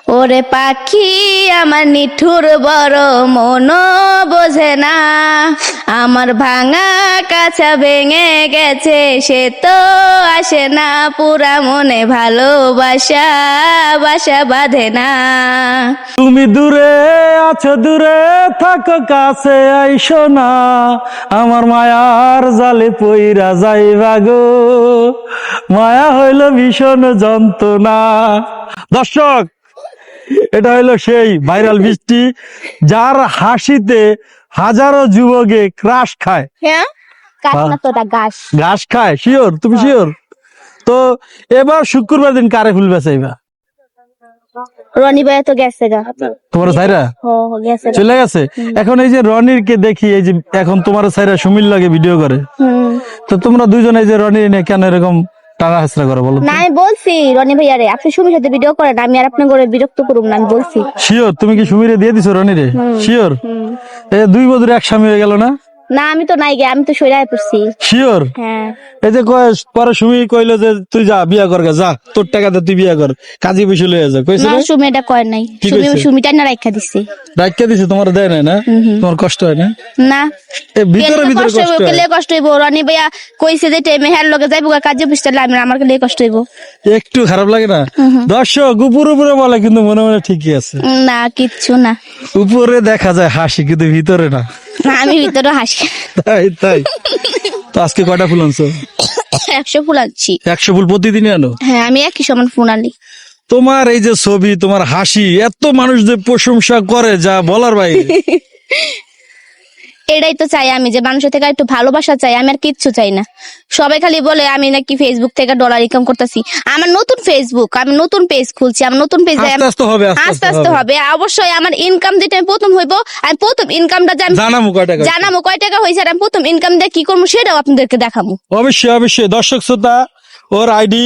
ওরে পাখি আমার নিঠুর বড় মন বোঝে না, আমার ভাঙা কাছা ভেঙে গেছে সে তো আসে না, পুরা মনে ভালোবাসা বাসা বাঁধে না। তুমি দূরে আছো দূরে থাকো কাছে আইসো না, আমার মায়ার জালে পইরা যাইবা গো, মায়া হইল ভীষণ যন্ত্রণা। দর্শক, এটা হইলো সেই ভাইরাল বৃষ্টি যার হাসিতে হাজারো যুবকে ক্রাশ খায়। হ্যাঁ, কাশ না তো, ওটা ঘাস। ঘাস খায়, শিওর? তুমি শিওর? তো এবার শুক্রবার দিন কারে ফুল বেচাইবা? রনি ভাই তো গেছে গা, তোমার সাইরা গেছে গা। চলে গেছে। এখন এই যে রনির কে দেখি, এই যে এখন তোমার সাইরা সুমিল লাগে ভিডিও করে, তো তোমরা দুইজন এই যে রনির নিয়ে কেন এরকম টানা হাসরা করো বলো? না, আমি বলছি রনি ভাই আরে আপনি সুমির সাথে ভিডিও করেন, আমি আর আপনার করে বিরক্ত করুম না, আমি বলছি। শিওর? তুমি কি সুমিরে দিয়ে দিছো রনিরে? শিওর? এই দুই বছর এক স্বামী হয়ে গেল না? না, আমি তো নাই গে, আমি তো সইরায় পড়ছি। শিওর? হ্যাঁ। এই যে পরে সুমি কইলো যে তুই যা বিয়া কর গা, যা তোর টাকাতে তুই বিয়া কর, কাজী বসে লয়ে যা, কইছে না, না? সুমি এটা কয় নাই, কি সুমি কইছে? সুমিটা না রাখা দিছে। রাখিয়া দিছে, তোমার দেয় নাই না? তোমার কষ্ট হয় না? না, এ ভিতরে ভিতরে কষ্ট হইব, কষ্ট হয়। কেলে কষ্ট হইব? রনি ভাইয়া কইছে যে টেমে হের লগে যাইবো কাজে বুঝতে, আমার কেলে কষ্ট হইব? একটু খারাপ লাগে না? দর্শক উপরে উপরে বলে, কিন্তু মনে মনে ঠিকই আছে। না, কিচ্ছু না। উপরে দেখা যায় হাসি, কিন্তু ভিতরে না। না, আমি ভিতরে হাসি। তাই তাই। তো আজকে কয়টা ফুল আনছো? 100 ফুল আনছি। 100 ফুল প্রতিদিনই আনো? হ্যাঁ, আমি একই সমান ফুল আনি। তোমার এই যে ছবি, তোমার হাসি, এত মানুষ যে প্রশংসা করে যা বলার বাইরে। এটাই তো চাই আমি, যে মানুষের থেকে একটু ভালোবাসা চাই, আমি আর কিচ্ছু চাই না। সবাই খালি বলে আমি নাকি ফেসবুক থেকে ডলার ইনকাম করতেছি। আমার নতুন ফেসবুক, আমি নতুন পেজ খুলছি, আমার নতুন পেজ আস্তে আস্তে হবে, আস্তে আস্তে হবে। অবশ্যই আমার ইনকাম যেটা আমি প্রথম হইব, আমি প্রথম ইনকামটা জানামু কয় টাকা? জানাবো কয় টাকা হয়েছে, আর আমি প্রথম ইনকাম দিয়ে কি করবো সেটাও আপনাদেরকে দেখাবো। অবশ্যই অবশ্যই। দর্শক শ্রোতা, ওর আইডি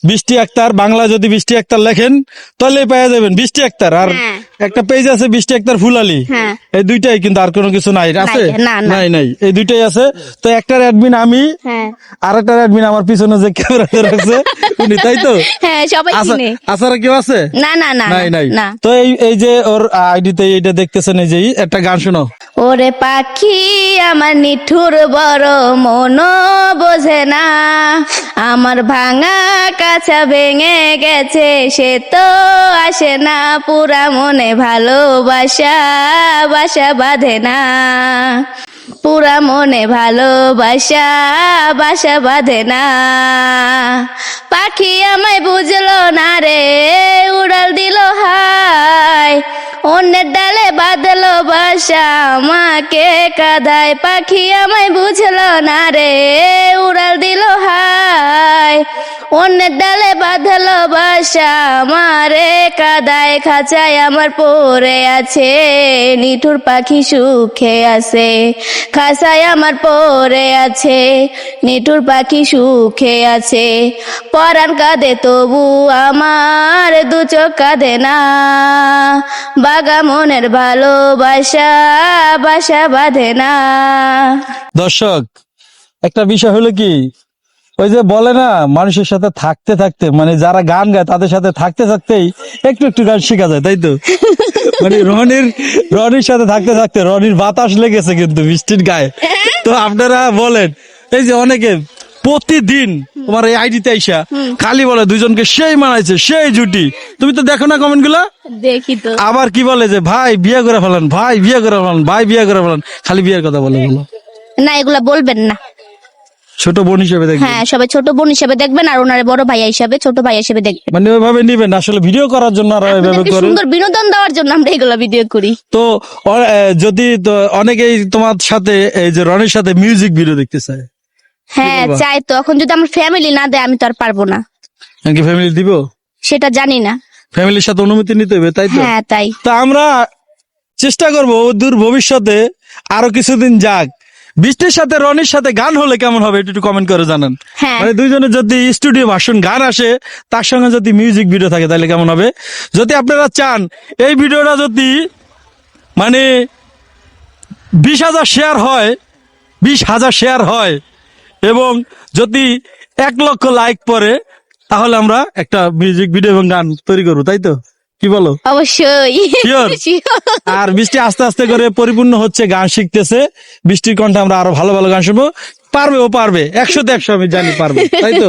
বৃষ্টি আক্তার, বাংলা যদি বৃষ্টি আক্তার লেখেন তাহলে পেয়ে যাবেন বৃষ্টি আক্তার। আর হ্যাঁ। একটা পেজ আছে বৃষ্টি আক্তার ফুলালি, হ্যাঁ। এই দুইটাই, কিন্তু আর কোনো কিছু নাই। আছে? না, না। নাই নাই, এই দুইটাই আছে। তো একটার অ্যাডমিন আমি, হ্যাঁ। আর একটার অ্যাডমিন আমার পিছনে যে ক্যামেরা রাখছে উনি, তাই তো? হ্যাঁ, সবাই চিনে। আসার কেউ আছে? না না না নাই নাই। না। তো এই যে ওর আইডিতে এইটা দেখতেছেন, এই যে একটা গান শোনো। ওরে পাখি আমার নিঠুর বড় মন বোঝে না, আমার ভাঙা কাছা ভেঙে গেছে সে তো আসে না, পুরা মনে ভালোবাসা বাসা বাঁধে না, পুরা মনে ভালোবাসা বাসা বাঁধে না। পাখি আমায় বুঝলো না রে, উড়াল দিল হায়, অন্যের ডালে বাঁধলো বাসা আমাকে কাঁদায়। পাখি আমায় বুঝলো না রে, উড়াল দিল হায়, অন্যের ডালে বাঁধলো বাসা আমারে কাঁদায়। খাঁচায় আমার পড়ে আছে, নিঠুর পাখি সুখে আছে, খাঁচায় আমার পড়ে আছে, নিঠুর পাখি সুখে আছে। পরাণ কাঁদে তবু আমার দু চোখ কাঁদে না, বাগা মনের ভালোবাসা বাসা বাঁধে না। দর্শক, একটা বিষয় হলো কি, ওই যে বলে না, মানুষের সাথে থাকতে থাকতে, মানে যারা গান গায় তাদের সাথে থাকতে থাকতেই একটু একটু গান শেখা যায়, তাই তো? মানে রনির সাথে থাকতে থাকতে রনির বাতাস লেগেছে কিন্তু বৃষ্টির গায়ে। তো আপনারা বলেন, এই যে অনেকে প্রতিদিন তোমার এই আইডিতে আইসা খালি বলে দুইজনকে সেই মানাইছে, সেই জুটি। তুমি তো দেখো না কমেন্ট গুলা? দেখি তো। আবার কি বলে যে ভাই বিয়ে করে ফেলেন, ভাই বিয়ে করে ফেলেন, ভাই বিয়ে করে ফেলেন, খালি বিয়ের কথা বলে। বলো না, এগুলা বলবেন না। ছোট বোন হিসেবে দেখবেন। হ্যাঁ, সবাই ছোট বোন হিসেবে দেখবেন, আর ওনারে বড় ভাইয়া হিসেবে, ছোট ভাইয়া হিসেবে দেখবেন। মানে ওইভাবে নিবেন, আসলে ভিডিও করার জন্য আর ওইভাবে আপনাদেরকে করে। সুন্দর বিনোদন দেওয়ার জন্য আমরা এগুলা ভিডিও করি। তো যদি অনেকেই তোমার সাথে, এই যে রনির সাথে মিউজিক ভিডিও দেখতে চায়। হ্যাঁ, চাই তো। এখন যদি আমার ফ্যামিলি না দেয় আমি তো আর পারবো না। নাকি ফ্যামিলি দিব? সেটা জানি না। ফ্যামিলির সাথে অনুমতি নিতে হবে, তাই তো? হ্যাঁ, তাই। তা আমরা চেষ্টা করবো দূর ভবিষ্যতে আরো কিছুদিন যাক, বৃষ্টির সাথে রনির সাথে গান হলে কেমন হবে একটু কমেন্ট করে জানান। হ্যাঁ। মানে দুইজনের যদি স্টুডিও ভার্সন গান আসে, তার সঙ্গে যদি মিউজিক ভিডিও থাকে তাহলে কেমন হবে? যদি আপনারা চান এই ভিডিওটা যদি মানে 20,000 শেয়ার হয়, 20,000 শেয়ার হয়, এবং যদি 1 লক্ষ লাইক পড়ে, তাহলে আমরা একটা মিউজিক ভিডিও এবং গান তৈরি করবো, তাই তো? কি বলো? অবশ্যই Sure? Sure. আর বৃষ্টি আস্তে আস্তে করে পরিপূর্ণ হচ্ছে, গান শিখতেছে। বৃষ্টির কণ্ঠে আমরা আরো ভালো ভালো গান শুনবো। পারবে, ও পারবে, 100তে 100 আমি জানি পারবে, তাই তো?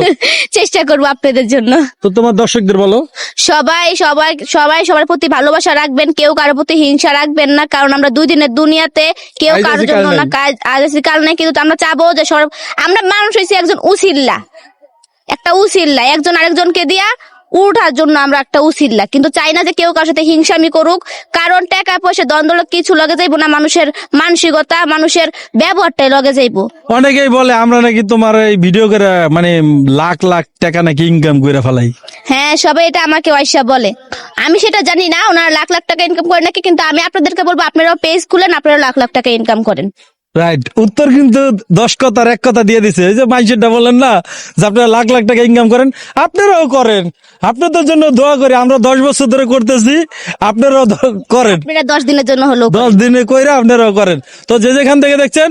চেষ্টা করবো আপনাদের জন্য। তো তোমার দর্শকদের বলো। সবাই সবাই সবাই সবার প্রতি ভালোবাসা রাখবেন, কেউ কারোর প্রতি হিংসা রাখবেন না, কারণ আমরা 2 দিনের দুনিয়াতে কেউ আজ কারোর আছি, জন্য কাল না নাই। কাজ আজ আছে কাল নাই, কিন্তু আমরা চাবো যে আমরা মানুষ হয়েছি একজন উসিল্লা, একটা উসিল্লা, একজন আরেকজনকে দিয়া উঠার জন্য আমরা একটা উসিল্লা, কিন্তু চাই না যে কেউ কারোর সাথে হিংসামি করুক, কারণ টাকা পয়সা দ্বন্দ্ব কিছু লগে যাইবো না, মানুষের মানসিকতা মানুষের ব্যবহারটাই লগে যাইবো। অনেকেই বলে আমরা নাকি তোমার এই ভিডিও করে মানে লাখ লাখ টাকা নাকি ইনকাম করে ফেলাই। হ্যাঁ, সবাই এটা আমাকে ওয়াইসা বলে, আমি সেটা জানি না ওনারা লাখ লাখ টাকা ইনকাম করে নাকি, কিন্তু আমি আপনাদেরকে বলবো আপনারাও পেজ খুলেন, আপনারা লাখ লাখ টাকা ইনকাম করেন। রাইট, উত্তর কিন্তু 10 কথার 1 কথা দিয়ে দিছে। এই যে মাইশেরটা বলেন না যে আপনারা লাখ লাখ টাকা ইনকাম করেন, আপনারাও করেন। আপনাদের জন্য দোয়া করি, আমরা 10 বছর ধরে করতেছি, আপনারাও করেন। আপনারা 10 দিনের জন্য হলো 10 দিনে কইরা আপনারাও করেন। তো যে যেখান থেকে দেখছেন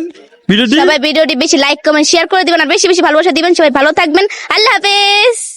ভিডিওটি, সবাই ভিডিওটি বেশি লাইক কমেন্ট শেয়ার করে দিবেন, আর বেশি বেশি ভালোবাসা দিবেন। সবাই ভালো থাকবেন, আল্লাহ হাফেজ।